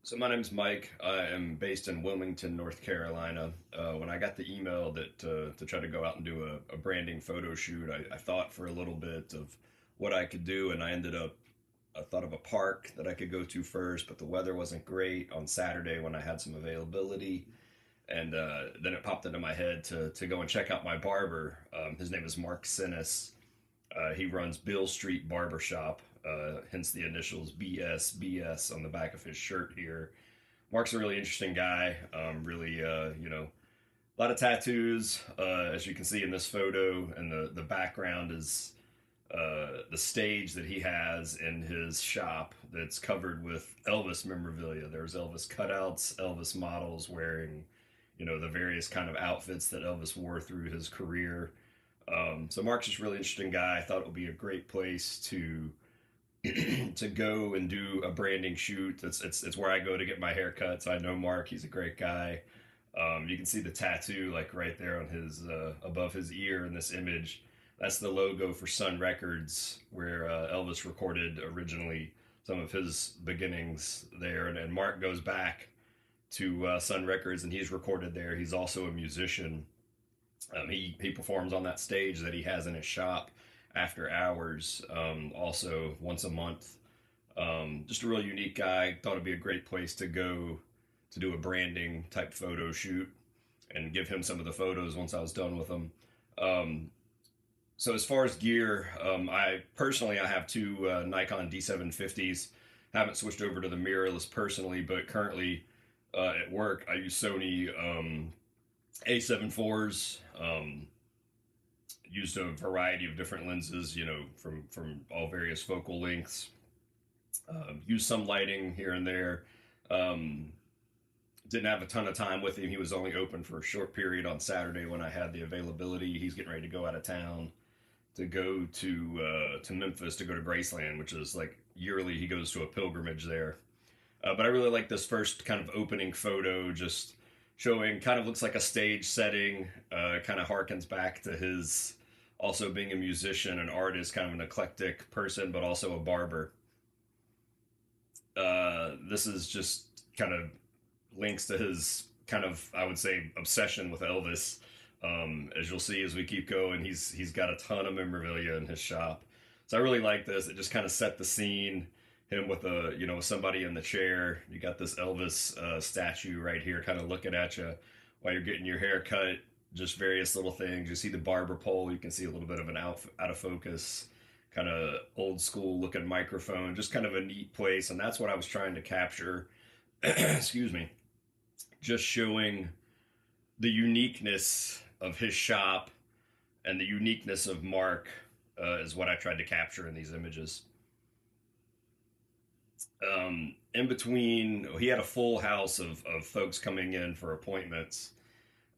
So my name's Mike. I am based in Wilmington, North Carolina. When I got the email that to try to go out and do a branding photo shoot, I thought for a little bit of what I could do, and I thought of a park that I could go to first, but the weather wasn't great on Saturday when I had some availability, and then it popped into my head to go and check out my barber. His name is Mark Sinnis. He runs Beale Street Barber Shop, hence the initials BS on the back of his shirt here. Mark's a really interesting guy. Really, a lot of tattoos, as you can see in this photo, and the background is the stage that he has in his shop that's covered with Elvis memorabilia. There's Elvis cutouts, Elvis models wearing, the various kind of outfits that Elvis wore through his career. So Mark's just a really interesting guy. I thought it would be a great place to to go and do a branding shoot. It's where I go to get my haircut. So I know Mark. He's a great guy. You can see the tattoo like right there on his above his ear in this image. That's the logo for Sun Records, where Elvis recorded originally some of his beginnings there. And Mark goes back to Sun Records, and he's recorded there. He's also a musician. He performs on that stage that he has in his shop after hours, also once a month. Just a really unique guy. Thought it'd be a great place to go to do a branding type photo shoot and give him some of the photos once I was done with them. So as far as gear, I have two Nikon D750s. Haven't switched over to the mirrorless personally, but currently at work I use Sony A7 IVs. Used a variety of different lenses, from all various focal lengths. Used some lighting here and there. Didn't have a ton of time with him. He was only open for a short period on Saturday when I had the availability. He's getting ready to go out of town to go to Memphis to go to Graceland, which is like yearly he goes to a pilgrimage there. But I really like this first kind of opening photo, just showing kind of looks like a stage setting, kind of harkens back to his also being a musician, an artist, kind of an eclectic person, but also a barber. This is just kind of links to his kind of, I would say, obsession with Elvis. As you'll see as we keep going, he's got a ton of memorabilia in his shop. So I really like this. It just kind of set the scene. Him with somebody in the chair. You got this Elvis statue right here, kind of looking at you while you're getting your hair cut. Just various little things. You see the barber pole. You can see a little bit of an out of focus, kind of old school looking microphone. Just kind of a neat place, and that's what I was trying to capture. Excuse me. Just showing the uniqueness of his shop and the uniqueness of Mark is what I tried to capture in these images. In between, he had a full house of folks coming in for appointments.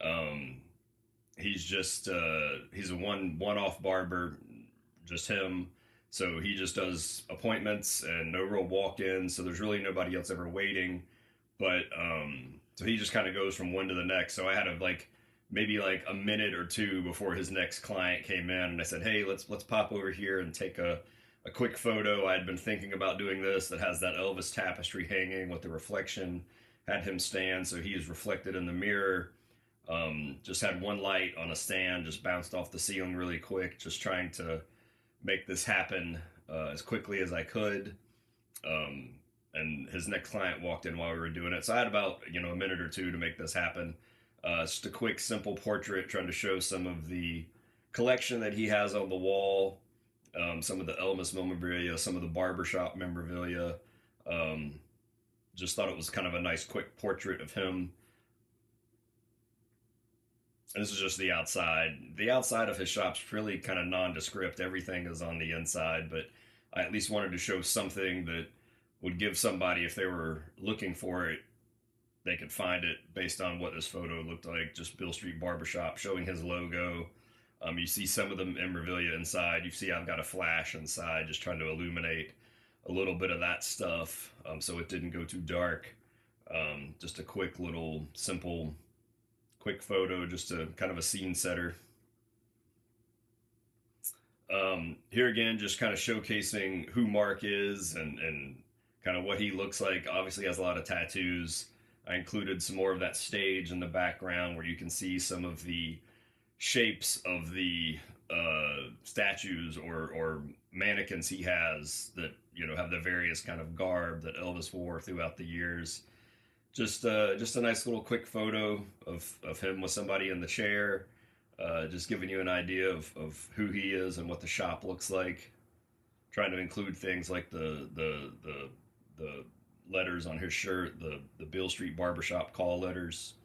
Um, he's a one-off barber, just him. So he just does appointments and no real walk-ins. So there's really nobody else ever waiting. But so he just kind of goes from one to the next. So I had maybe like a minute or two before his next client came in, and I said, "Hey, let's pop over here and take a quick photo." I had been thinking about doing this that has that Elvis tapestry hanging with the reflection. Had him stand so he is reflected in the mirror. Just had one light on a stand, just bounced off the ceiling really quick, just trying to make this happen as quickly as I could. Um, and his next client walked in while we were doing it. So I had about, a minute or two to make this happen. Just a quick, simple portrait trying to show some of the collection that he has on the wall. Some of the Elvis memorabilia, some of the barbershop memorabilia. Just thought it was kind of a nice, quick portrait of him. And this is just the outside. The outside of his shop's really kind of nondescript. Everything is on the inside, but I at least wanted to show something that would give somebody, if they were looking for it, they could find it based on what this photo looked like. Just Beale Street Barbershop, showing his logo. You see some of the memorabilia inside. You see I've got a flash inside, just trying to illuminate a little bit of that stuff, so it didn't go too dark. Just a quick little simple quick photo, just a kind of a scene setter. Here again, just kind of showcasing who Mark is and kind of what he looks like. Obviously, he has a lot of tattoos. I included some more of that stage in the background where you can see some of the shapes of the statues or mannequins he has that have the various kind of garb that Elvis wore throughout the years. Just a nice little quick photo of him with somebody in the chair, just giving you an idea of who he is and what the shop looks like. Trying to include things like the letters on his shirt, the Beale Street Barbershop call letters.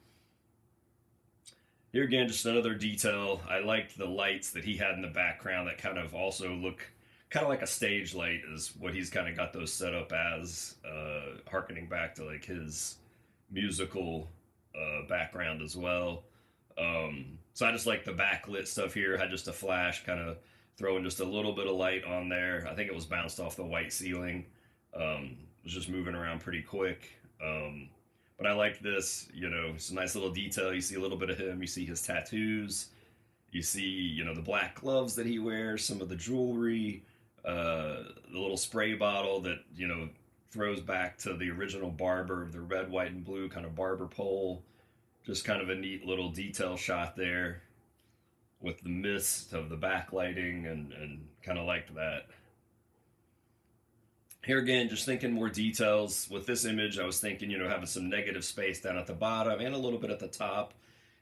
Here again, just another detail. I liked the lights that he had in the background that kind of also look kind of like a stage light, is what he's kind of got those set up as, harkening back to like his musical background as well. So I just like the backlit stuff here. Had just a flash, kind of throwing just a little bit of light on there. I think it was bounced off the white ceiling. It was just moving around pretty quick. But I like this, it's a nice little detail. You see a little bit of him, you see his tattoos, you see, the black gloves that he wears, some of the jewelry, the little spray bottle that, throws back to the original Barber, the red, white, and blue kind of Barber pole. Just kind of a neat little detail shot there with the mist of the backlighting, and kind of liked that. Here again, just thinking more details. With this image, I was thinking, having some negative space down at the bottom and a little bit at the top.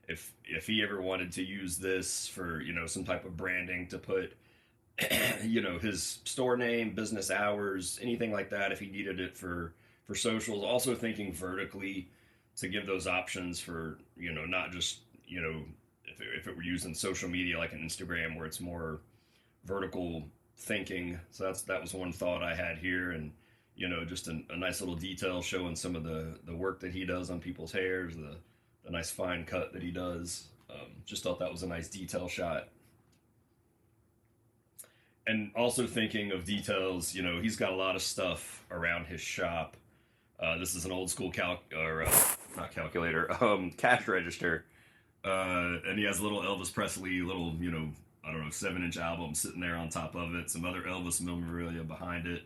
If he ever wanted to use this for, some type of branding to put, his store name, business hours, anything like that, if he needed it for socials. Also thinking vertically to give those options for, not just, if it were used in social media like an Instagram where it's more vertical thinking. So that was one thought I had here, and just a nice little detail showing some of the work that he does on people's hairs, the nice fine cut that he does. Just thought that was a nice detail shot. And also thinking of details, he's got a lot of stuff around his shop. This is an old school not calculator, cash register. And he has a little Elvis Presley, little, I don't know, 7-inch album sitting there on top of it. Some other Elvis memorabilia behind it.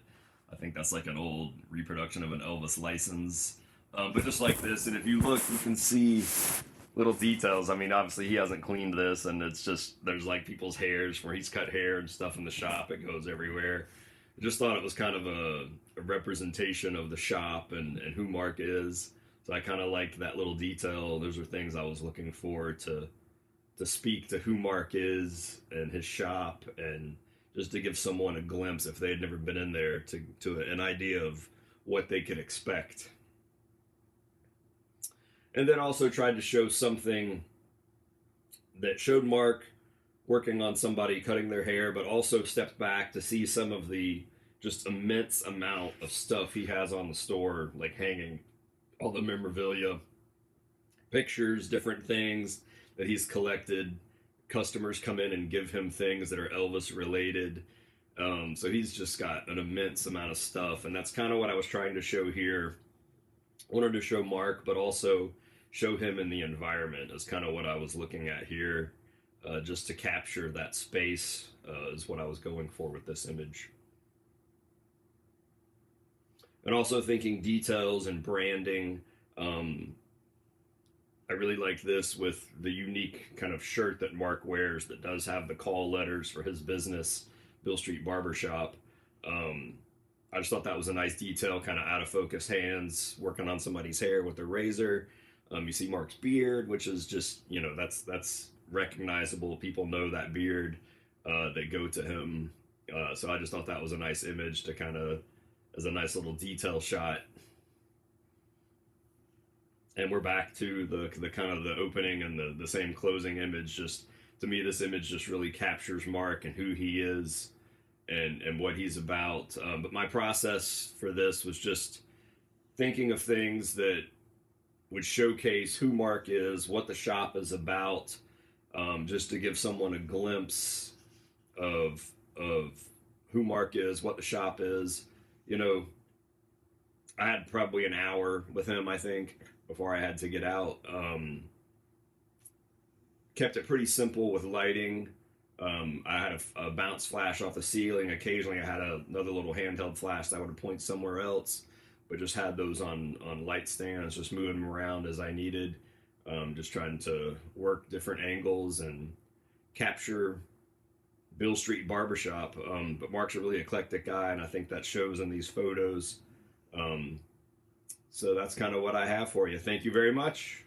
I think that's like an old reproduction of an Elvis license. But just like this, and if you look, you can see little details. I mean, obviously he hasn't cleaned this, and it's just, there's like people's hairs where he's cut hair and stuff in the shop. It goes everywhere. I just thought it was kind of a representation of the shop and who Mark is. So I kind of liked that little detail. Those are things I was looking for to speak to who Mark is and his shop, and just to give someone a glimpse, if they had never been in there, to an idea of what they could expect. And then also tried to show something that showed Mark working on somebody cutting their hair, but also stepped back to see some of the just immense amount of stuff he has on the store, like hanging all the memorabilia, pictures, different things that he's collected. Customers come in and give him things that are Elvis related. So he's just got an immense amount of stuff, and that's kind of what I was trying to show here. I wanted to show Mark, but also show him in the environment is kind of what I was looking at here, just to capture that space is what I was going for with this image. And also thinking details and branding. I really like this with the unique kind of shirt that Mark wears that does have the call letters for his business, Beale Street Barbershop. I just thought that was a nice detail, kind of out of focus hands, working on somebody's hair with a razor. You see Mark's beard, which is just, that's recognizable. People know that beard. They go to him. So I just thought that was a nice image to kind of, as a nice little detail shot. And we're back to the kind of the opening and the same closing image. Just, to me, this image just really captures Mark and who he is and what he's about. But my process for this was just thinking of things that would showcase who Mark is, what the shop is about, just to give someone a glimpse of who Mark is, what the shop is. I had probably an hour with him, I think, before I had to get out. Kept it pretty simple with lighting. I had a bounce flash off the ceiling. Occasionally, I had another little handheld flash that would point somewhere else, but just had those on light stands, just moving them around as I needed. Just trying to work different angles and capture Beale Street barbershop. But Mark's a really eclectic guy, and I think that shows in these photos. Um, so that's kind of what I have for you. Thank you very much.